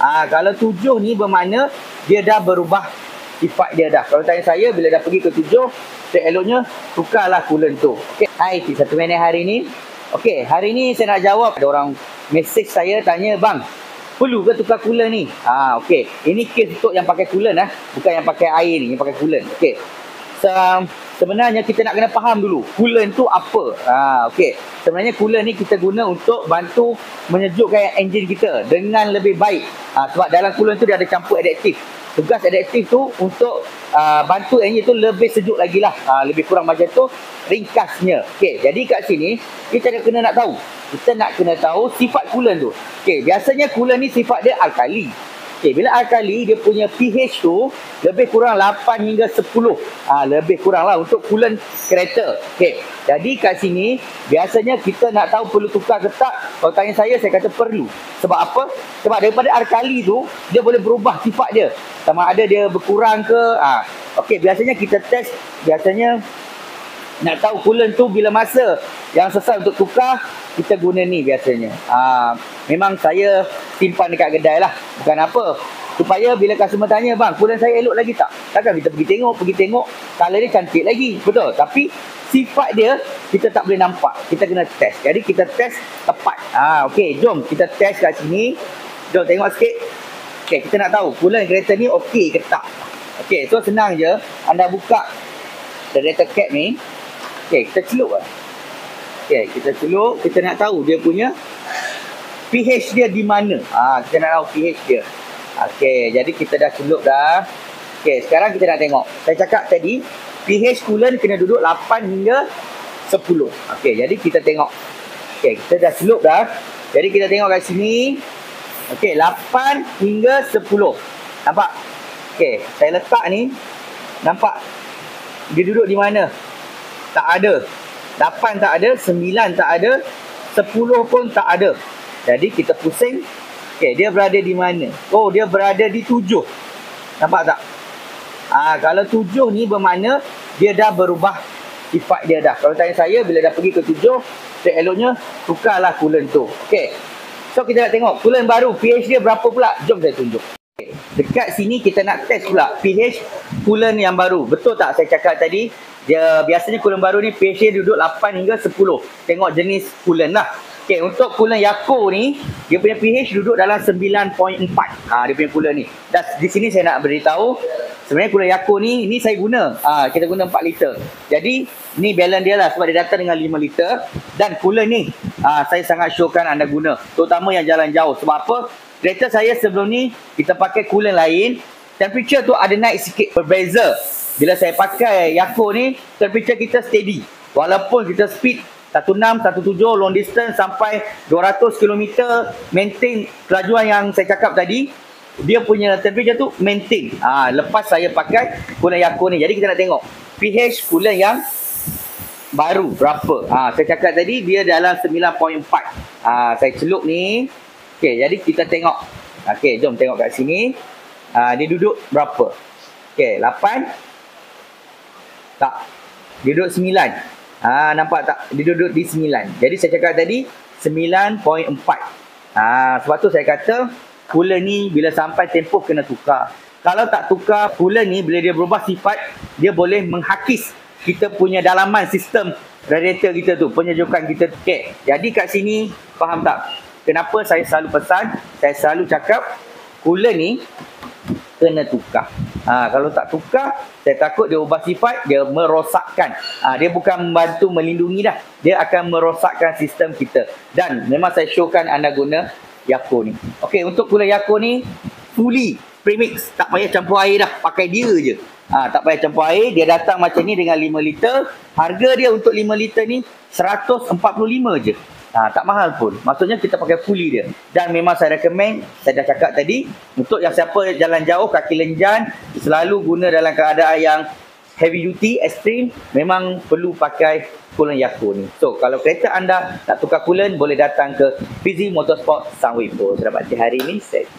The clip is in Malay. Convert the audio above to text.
Kalau 7 ni bermakna dia dah berubah sifat dia dah. Kalau tanya saya, bila dah pergi ke 7, eloknya tukarlah coolant tu. Okey, hai T1 Minit hari ni. Okey, hari ni saya nak jawab ada orang mesej saya tanya, bang, perlu ke tukar coolant ni? Okey, ini kes untuk yang pakai coolant bukan yang pakai air ni, yang pakai coolant. Okey. Sebenarnya kita nak kena faham dulu coolant tu apa. Okey. Sebenarnya coolant ni kita guna untuk bantu menyejukkan enjin kita dengan lebih baik. Sebab dalam coolant tu dia ada campur additif. Tugas additif tu untuk bantu enjin tu lebih sejuk lagi lah. Lebih kurang macam tu ringkasnya. Okey, jadi kat sini kita kena nak tahu. Kita nak kena tahu sifat coolant tu. Okey, biasanya coolant ni sifat dia alkali. Okey, bila alkali dia punya pH tu lebih kurang 8 hingga 10. Lebih kurang lah untuk coolant kereta. Okey, jadi kat sini biasanya kita nak tahu perlu tukar ke tak. Kalau tanya saya kata perlu. Sebab apa? Sebab daripada alkali tu dia boleh berubah sifat dia. Sama ada dia berkurang ke. Okey, biasanya kita test, biasanya nak tahu coolant tu bila masa yang sesuai untuk tukar, kita guna ni biasanya. Memang saya simpan dekat kedai lah. Bukan apa, supaya bila customer tanya, bang, coolant saya elok lagi tak? Takkan kita pergi tengok, colour dia cantik lagi. Betul. Tapi sifat dia kita tak boleh nampak. Kita kena test. Jadi kita test tepat. Okey, jom kita test kat sini. Jom tengok sikit. Okey, kita nak tahu coolant kereta ni okey ke tak. Okey, so senang je. Anda buka radiator cap ni. Okey, kita celup lah. Okey, kita celup. Kita nak tahu dia punya pH dia di mana. Kita nak tahu pH dia. Okey, jadi kita dah celup dah. Okey, sekarang kita nak tengok. Saya cakap tadi, pH coolant kena duduk 8 hingga 10. Okey, jadi kita tengok. Okey, kita dah celup dah. Jadi kita tengok kat sini. Okey, 8 hingga 10. Nampak? Okey, saya letak ni. Nampak? Dia duduk di mana? Tak ada. 8 tak ada, 9 tak ada, 10 pun tak ada. Jadi kita pusing. Okey, dia berada di mana? Oh, dia berada di 7. Nampak tak? Kalau 7 ni bermakna dia dah berubah sifat dia dah. Kalau tanya saya, bila dah pergi ke 7, eloknya tukarlah coolant tu. Okey. So kita nak tengok coolant baru, pH dia berapa pula? Jom saya tunjuk. Okay. Dekat sini kita nak test pula pH coolant yang baru. Betul tak saya cakap tadi? Dia biasanya coolant baru ni pH dia duduk 8 hingga 10. Tengok jenis coolant lah. Okey, untuk coolant Yako ni, dia punya pH duduk dalam 9.4. Dia punya coolant ni. Dan di sini saya nak beritahu, sebenarnya coolant Yako ni saya guna. Kita guna 4 liter. Jadi, ni balance dia lah sebab dia datang dengan 5 liter. Dan coolant ni, saya sangat syorkan anda guna. Terutama yang jalan jauh. Sebab apa? Kereta saya sebelum ni, kita pakai coolant lain. Temperature tu ada naik sikit, berbeza. Bila saya pakai Yako ni, temperature kita steady. Walaupun kita speed 16, 17 long distance sampai 200 km, maintain kelajuan yang saya cakap tadi, dia punya temperature tu maintain. Lepas saya pakai coolant Yako ni. Jadi kita nak tengok pH coolant yang baru berapa. Saya cakap tadi dia dalam 9.4. Saya celup ni. Okey, jadi kita tengok. Okey, jom tengok kat sini. Dia duduk berapa? Okey, 8. Tak. Dia duduk 9. Nampak tak? Dia duduk di 9. Jadi saya cakap tadi 9.4. Sebab tu saya kata coolant ni bila sampai tempoh kena tukar. Kalau tak tukar coolant ni, bila dia berubah sifat, dia boleh menghakis kita punya dalaman sistem radiator kita tu, penyejukan kita. Okay. Jadi kat sini faham tak? Kenapa saya selalu pesan, saya selalu cakap coolant ni kena tukar. Kalau tak tukar, saya takut dia ubah sifat, dia merosakkan. Dia bukan membantu melindungi dah. Dia akan merosakkan sistem kita. Dan memang saya showkan anda guna Yako ni. Okey, untuk coolant Yako ni fully premix, tak payah campur air dah, pakai dia je. Tak payah campur air, dia datang macam ni dengan 5 liter. Harga dia untuk 5 liter ni 145 je. Tak mahal pun. Maksudnya kita pakai fully dia. Dan memang saya recommend, saya dah cakap tadi, untuk yang siapa jalan jauh, kaki lenjan, selalu guna dalam keadaan yang heavy duty, extreme, memang perlu pakai coolant Yako ni. So, kalau kereta anda nak tukar coolant, boleh datang ke Fizi Motorsport Sunway Post. Selamat hari ini, saya